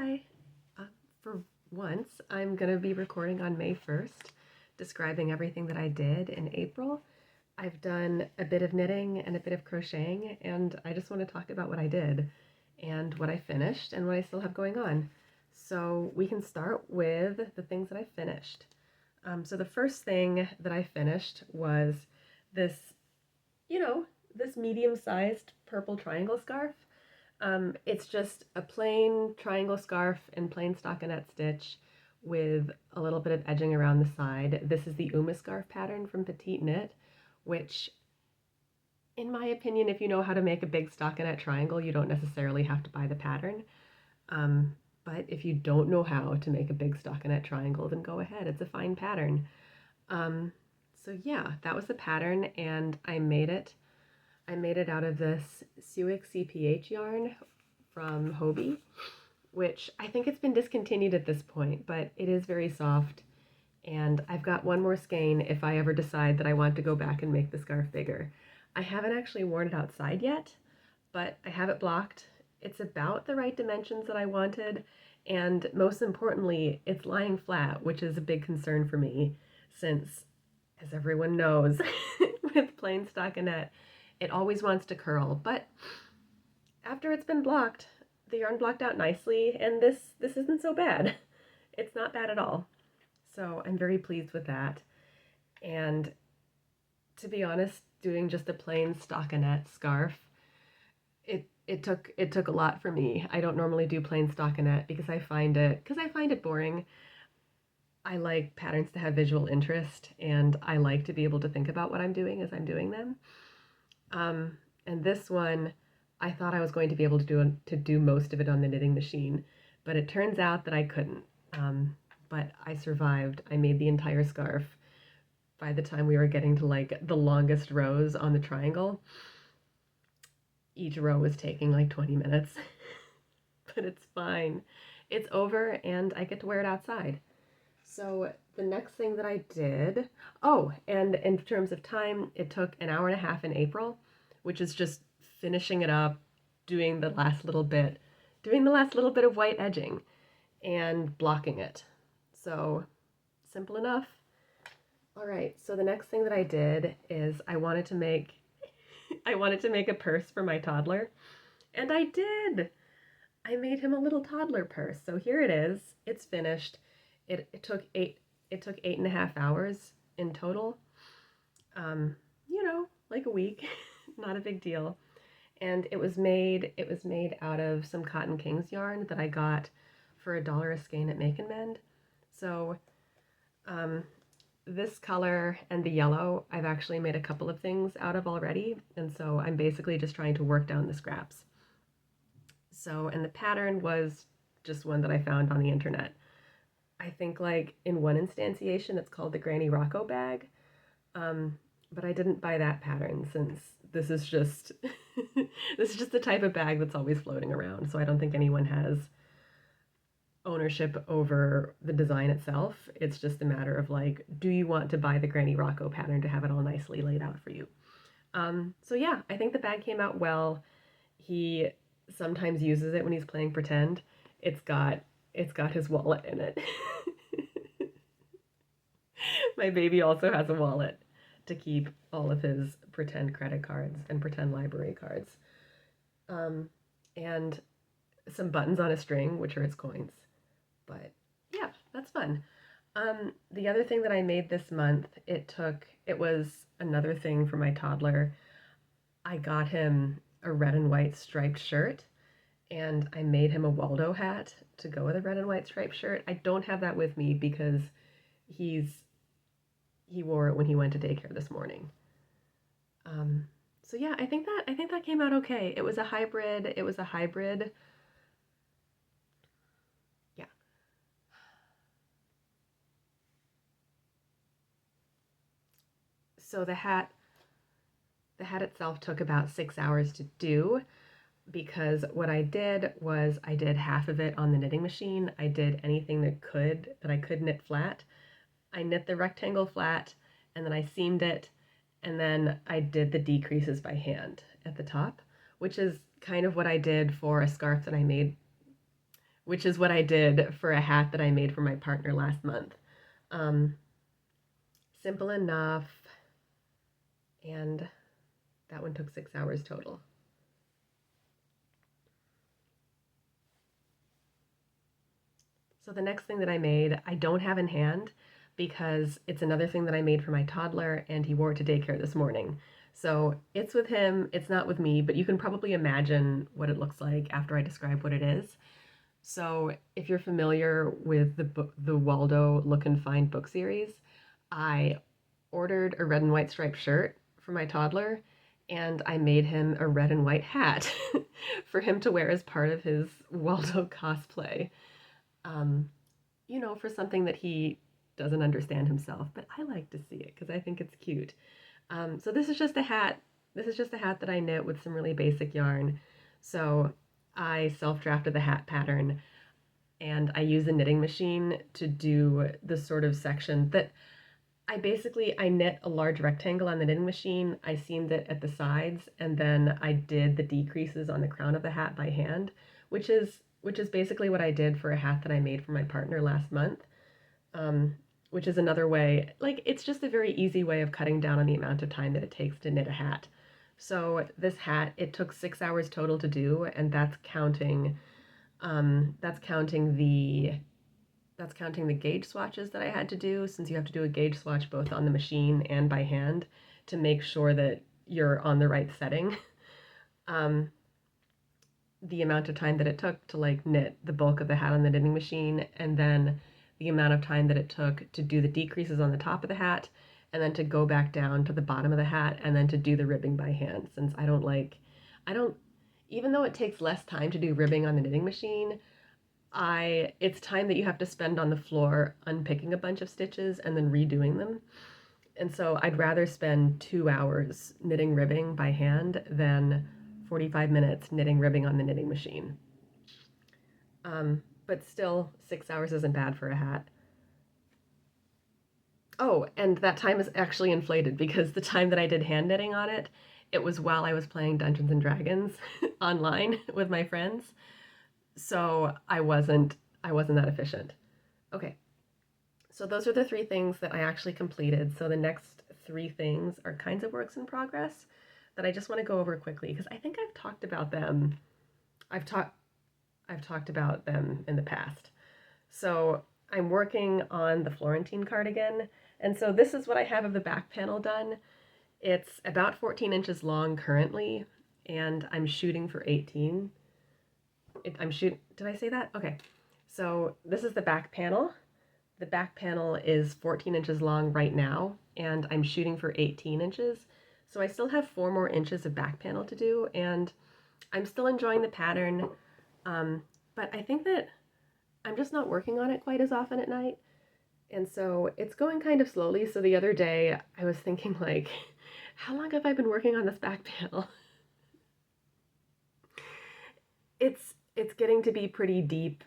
Hi. Uh, for once, I'm going to be recording on May 1st, describing everything that I did in April. I've done a bit of knitting and a bit of crocheting, and I just want to talk about what I did and what I finished and what I still have going on. So we can start with the things that I finished. So the first thing that I finished was this, you know, this medium-sized purple triangle scarf. It's just a plain triangle scarf and plain stockinette stitch with a little bit of edging around the side. This is the Uma scarf pattern from Petite Knit, which, in my opinion, if you know how to make a big stockinette triangle, you don't necessarily have to buy the pattern. But if you don't know how to make a big stockinette triangle, then go ahead. It's a fine pattern. So yeah, that was the pattern, and I made it. I made it out of this Suic CPH yarn from Hobie, which I think it's been discontinued at this point, but it is very soft. And I've got one more skein if I ever decide that I want to go back and make the scarf bigger. I haven't actually worn it outside yet, but I have it blocked. It's about the right dimensions that I wanted, and most importantly, it's lying flat, which is a big concern for me since, as everyone knows, with plain stockinette, it always wants to curl, but after it's been blocked, the yarn blocked out nicely, and this isn't so bad. It's not bad at all. So I'm very pleased with that. And to be honest, doing just a plain stockinette scarf, it took a lot for me. I don't normally do plain stockinette because I find it boring. I like patterns to have visual interest, and I like to be able to think about what I'm doing as I'm doing them. And this one, I thought I was going to be able to do most of it on the knitting machine, but it turns out that I couldn't. But I survived. I made the entire scarf. By the time we were getting to like the longest rows on the triangle, each row was taking like 20 minutes. But it's fine. It's over and I get to wear it outside. So the next thing that I did, oh, and in terms of time, it took an hour and a half in April, which is just finishing it up, doing the last little bit of white edging and blocking it. So simple enough. All right, so the next thing that I did is I wanted to make a purse for my toddler, and I did. I made him a little toddler purse. So here it is. It's finished. It took 8.5 hours in total. Like a week, not a big deal. And it was made out of some Cotton Kings yarn that I got for $1 a skein at Make and Mend. So this color and the yellow I've actually made a couple of things out of already, and so I'm basically just trying to work down the scraps. So, and the pattern was just one that I found on the internet. I think like in one instantiation it's called the Granny Rocco bag, but I didn't buy that pattern since this is just this is just the type of bag that's always floating around, so I don't think anyone has ownership over the design itself. It's just a matter of like, do you want to buy the Granny Rocco pattern to have it all nicely laid out for you? So yeah, I think the bag came out well. He sometimes uses it when he's playing pretend. It's got his wallet in it. My baby also has a wallet to keep all of his pretend credit cards and pretend library cards. And some buttons on a string, which are his coins. But yeah, that's fun. The other thing that I made this month, it was another thing for my toddler. I got him a red and white striped shirt, and I made him a Waldo hat to go with a red and white striped shirt. I don't have that with me because he wore it when he went to daycare this morning. So yeah, I think that came out okay. It was a hybrid. Yeah. So the hat itself took about 6 hours to do, because what I did was I did half of it on the knitting machine. I did anything that I could knit flat. I knit the rectangle flat, and then I seamed it, and then I did the decreases by hand at the top, which is kind of what I did for a scarf that I made which is what I did for a hat that I made for my partner last month. Um, Simple enough, and that one took 6 hours total. So the next thing that I made, I don't have in hand because it's another thing that I made for my toddler and he wore it to daycare this morning. So it's with him, it's not with me, but you can probably imagine what it looks like after I describe what it is. So if you're familiar with the Waldo Look and Find book series, I ordered a red and white striped shirt for my toddler and I made him a red and white hat for him to wear as part of his Waldo cosplay. Um, for something that he doesn't understand himself, but I like to see it because I think it's cute. So this is just a hat. This is just a hat that I knit with some really basic yarn. So I self-drafted the hat pattern and I use a knitting machine to do the sort of section that I knit a large rectangle on the knitting machine. I seamed it at the sides and then I did the decreases on the crown of the hat by hand, which is basically what I did for a hat that I made for my partner last month. Which is another way, like it's just a very easy way of cutting down on the amount of time that it takes to knit a hat. So this hat, it took 6 hours total to do, and that's counting the gauge swatches that I had to do, since you have to do a gauge swatch both on the machine and by hand to make sure that you're on the right setting. Um, the amount of time that it took to like knit the bulk of the hat on the knitting machine, and then the amount of time that it took to do the decreases on the top of the hat, and then to go back down to the bottom of the hat, and then to do the ribbing by hand, since I don't, even though it takes less time to do ribbing on the knitting machine, it's time that you have to spend on the floor unpicking a bunch of stitches and then redoing them. And so I'd rather spend 2 hours knitting ribbing by hand than 45 minutes knitting ribbing on the knitting machine. But still, 6 hours isn't bad for a hat. Oh, and that time is actually inflated because the time that I did hand knitting on it, it was while I was playing Dungeons and Dragons online with my friends. So I wasn't that efficient. Okay. So those are the three things that I actually completed. So the next three things are kinds of works in progress that I just want to go over quickly because I think I've talked about them. I've talked about them in the past. So I'm working on the Florentine cardigan, and so this is what I have of the back panel done. It's about 14 inches long currently, and I'm shooting for 18. Did I say that? Okay. So this is the back panel. The back panel is 14 inches long right now, and I'm shooting for 18 inches. So I still have 4 more inches of back panel to do, and I'm still enjoying the pattern. But I think that I'm just not working on it quite as often at night. And so it's going kind of slowly. So the other day I was thinking like, how long have I been working on this back panel? It's getting to be pretty deep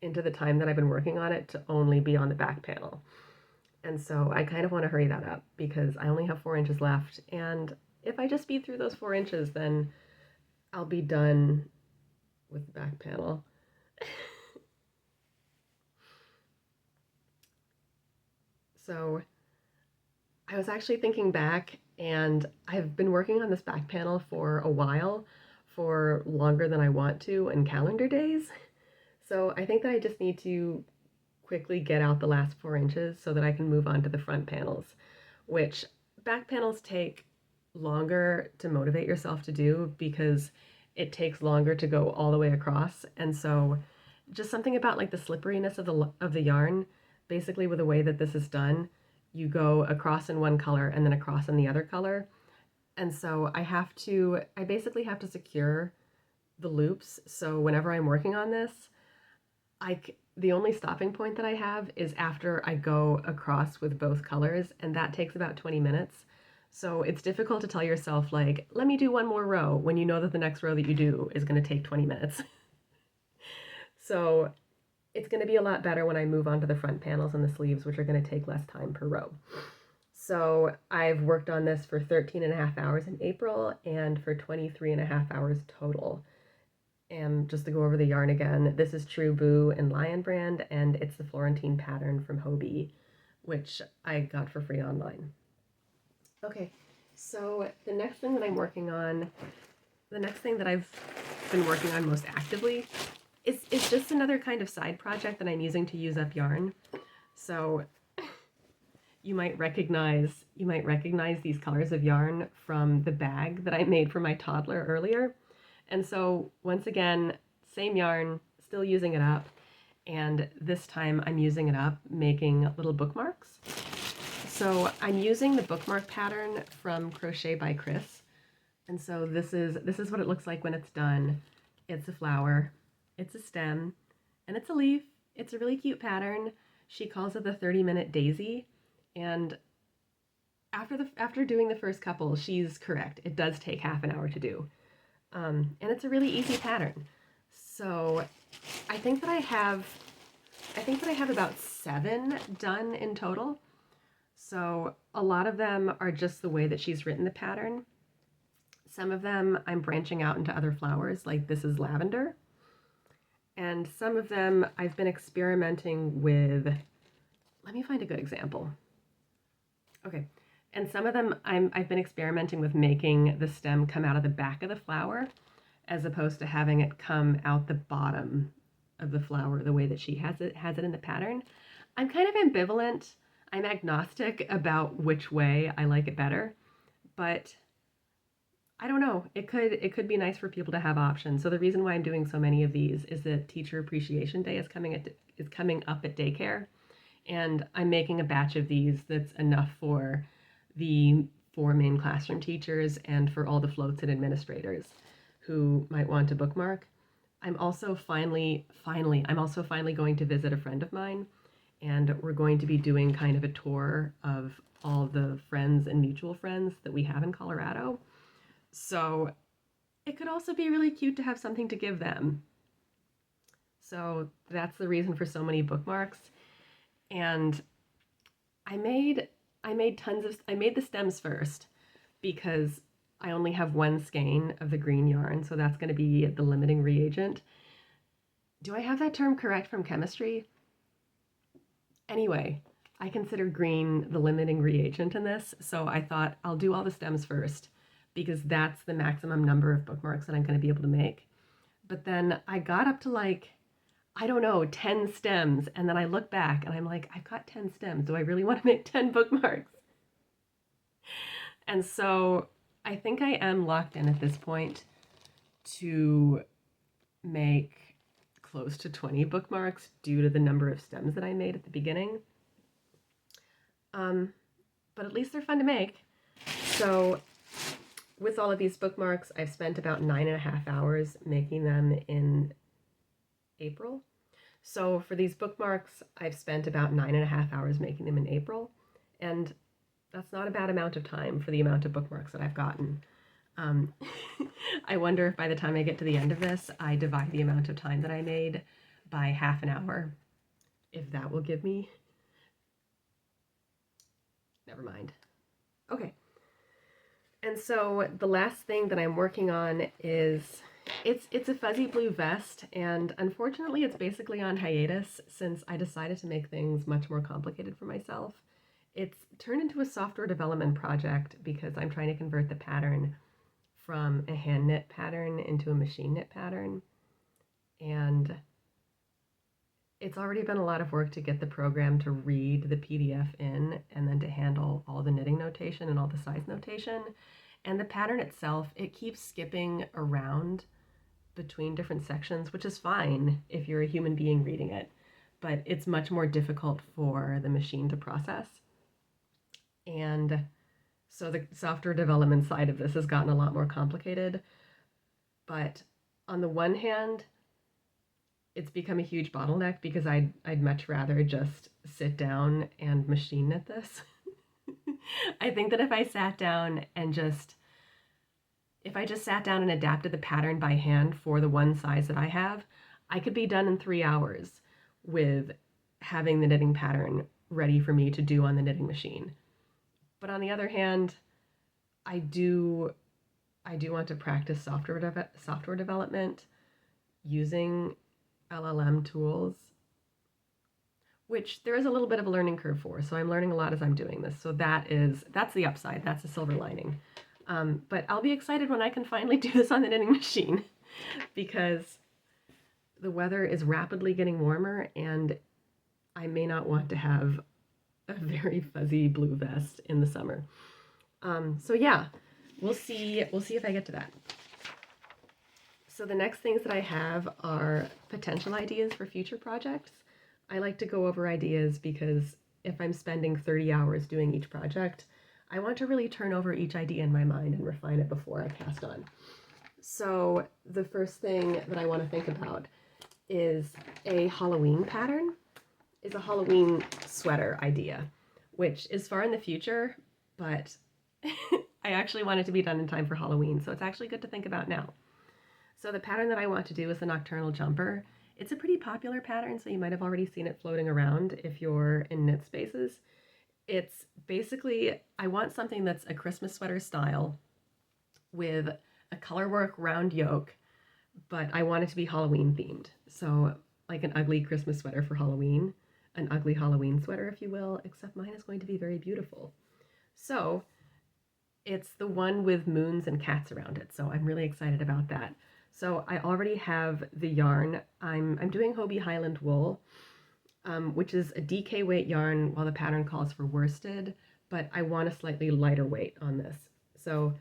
into the time that I've been working on it to only be on the back panel. And so I kind of want to hurry that up because I only have 4 inches left. And if I just speed through those 4 inches, then I'll be done with the back panel. So I was actually thinking back, and I've been working on this back panel for a while, for longer than I want to in calendar days. So I think that I just need to quickly get out the last 4 inches so that I can move on to the front panels, which back panels take longer to motivate yourself to do because it takes longer to go all the way across. And so just something about like the slipperiness of the yarn, basically with the way that this is done, you go across in one color and then across in the other color. And so I basically have to secure the loops. So whenever I'm working on this, the only stopping point that I have is after I go across with both colors, and that takes about 20 minutes. So it's difficult to tell yourself, like, let me do one more row when you know that the next row that you do is going to take 20 minutes. So it's going to be a lot better when I move on to the front panels and the sleeves, which are going to take less time per row. So I've worked on this for 13 and a half hours in April and for 23 and a half hours total. And just to go over the yarn again, this is True Boo and Lion brand, and it's the Florentine pattern from Hobie, which I got for free online. Okay, so the next thing that I'm working on, the next thing that I've been working on most actively is just another kind of side project that I'm using to use up yarn. So you might recognize these colors of yarn from the bag that I made for my toddler earlier. And so once again, same yarn, still using it up, and this time I'm using it up making little bookmarks. So I'm using the bookmark pattern from Crochet by Chris. And so this is what it looks like when it's done. It's a flower, it's a stem, and it's a leaf. It's a really cute pattern. She calls it the 30-minute daisy. And after doing the first couple, she's correct. It does take half an hour to do. And it's a really easy pattern. So I think that I have about 7 done in total. So a lot of them are just the way that she's written the pattern. Some of them I'm branching out into other flowers, like this is lavender. And some of them I've been experimenting with, let me find a good example. Okay, and some of them I've been experimenting with making the stem come out of the back of the flower as opposed to having it come out the bottom of the flower the way that she has it in the pattern. I'm kind of ambivalent. I'm agnostic about which way I like it better, but I don't know. It could be nice for people to have options. So the reason why I'm doing so many of these is that Teacher Appreciation Day is coming up at daycare, and I'm making a batch of these that's enough for the 4 main classroom teachers and for all the floats and administrators who might want to bookmark. I'm also finally going to visit a friend of mine, and we're going to be doing kind of a tour of all the friends and mutual friends that we have in Colorado. So it could also be really cute to have something to give them. So that's the reason for so many bookmarks. And I made the stems first because I only have 1 skein of the green yarn, so that's going to be the limiting reagent. Do I have that term correct from chemistry? Anyway, I consider green the limiting reagent in this, so I thought I'll do all the stems first because that's the maximum number of bookmarks that I'm going to be able to make. But then I got up to like, I don't know, 10 stems, and then I look back and I'm like, I've got 10 stems. Do I really want to make 10 bookmarks? And so I think I am locked in at this point to make close to 20 bookmarks due to the number of stems that I made at the beginning. But at least they're fun to make. So with all of these bookmarks, I've spent about 9.5 hours making them in April. So for these bookmarks, I've spent about 9.5 hours making them in April. And that's not a bad amount of time for the amount of bookmarks that I've gotten. I wonder if by the time I get to the end of this, I divide the amount of time that I made by half an hour, if that will give me... Never mind. Okay. And so the last thing that I'm working on is, it's a fuzzy blue vest, and unfortunately it's basically on hiatus since I decided to make things much more complicated for myself. It's turned into a software development project because I'm trying to convert the pattern from a hand knit pattern into a machine knit pattern. And it's already been a lot of work to get the program to read the PDF in and then to handle all the knitting notation and all the size notation. And the pattern itself, it keeps skipping around between different sections, which is fine if you're a human being reading it, but it's much more difficult for the machine to process. And so the software development side of this has gotten a lot more complicated. But on the one hand, it's become a huge bottleneck because I'd much rather just sit down and machine knit this. I think that if I just sat down and adapted the pattern by hand for the one size that I have, I could be done in 3 hours with having the knitting pattern ready for me to do on the knitting machine. But on the other hand, I do want to practice software development using LLM tools, which there is a little bit of a learning curve for. So I'm learning a lot as I'm doing this. So that's the upside. That's the silver lining. But I'll be excited when I can finally do this on the knitting machine because the weather is rapidly getting warmer and I may not want to have a very fuzzy blue vest in the summer. So yeah, we'll see if I get to that. So the next things that I have are potential ideas for future projects. I like to go over ideas because if I'm spending 30 hours doing each project, I want to really turn over each idea in my mind and refine it before I pass on. So the first thing that I want to think about is a Halloween pattern, is a Halloween sweater idea, which is far in the future, but I actually want it to be done in time for Halloween, so it's actually good to think about now. So the pattern that I want to do is the nocturnal jumper. It's a pretty popular pattern, so you might have already seen it floating around if you're in knit spaces. It's basically, I want something that's a Christmas sweater style with a colorwork round yoke, but I want it to be Halloween themed. So like an ugly Christmas sweater for Halloween, an ugly Halloween sweater, if you will, except mine is going to be very beautiful. So it's the one with moons and cats around it. So I'm really excited about that. So I already have the yarn. I'm doing Hobie Highland wool, which is a DK weight yarn while the pattern calls for worsted, but I want a slightly lighter weight on this. So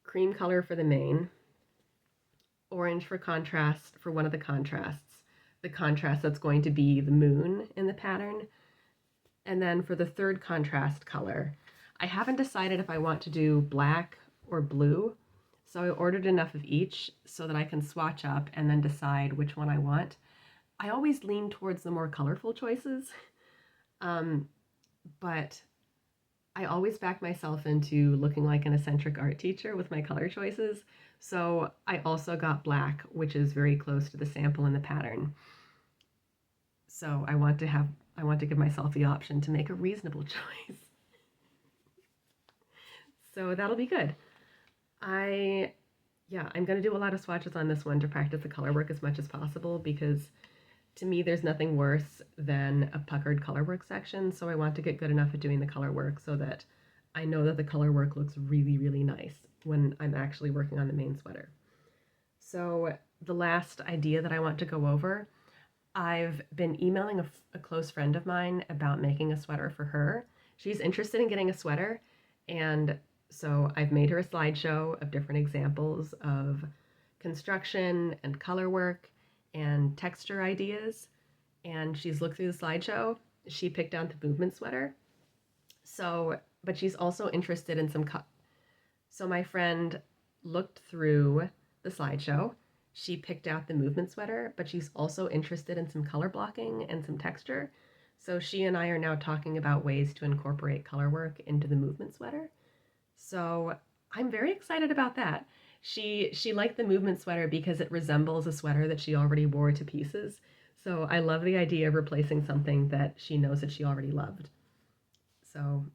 cream color for the main, orange for contrast for one of the contrasts, the contrast that's going to be the moon in the pattern. And then for the third contrast color, I haven't decided if I want to do black or blue. So I ordered enough of each so that I can swatch up and then decide which one I want. I always lean towards the more colorful choices, but I always back myself into looking like an eccentric art teacher with my color choices. So I also got black, which is very close to the sample in the pattern. So I want to give myself the option to make a reasonable choice. So that'll be good. I'm going to do a lot of swatches on this one to practice the color work as much as possible because to me there's nothing worse than a puckered color work section. So I want to get good enough at doing the color work so that I know that the color work looks really, really nice when I'm actually working on the main sweater. So the last idea that I want to go over, I've been emailing a close friend of mine about making a sweater for her. She's interested in getting a sweater, and so I've made her a slideshow of different examples of construction and color work and texture ideas, and she's looked through the slideshow. She picked out the movement sweater. So, but she's also interested in some so my friend looked through the slideshow. She picked out the movement sweater, but she's also interested in some color blocking and some texture. So she and I are now talking about ways to incorporate color work into the movement sweater. So I'm very excited about that. She liked the movement sweater because it resembles a sweater that she already wore to pieces. So I love the idea of replacing something that she knows that she already loved. So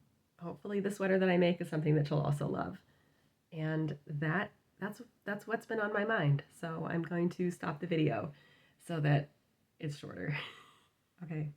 hopefully the sweater that I make is something that she'll also love. And that's what's been on my mind. So I'm going to stop the video so that it's shorter. Okay.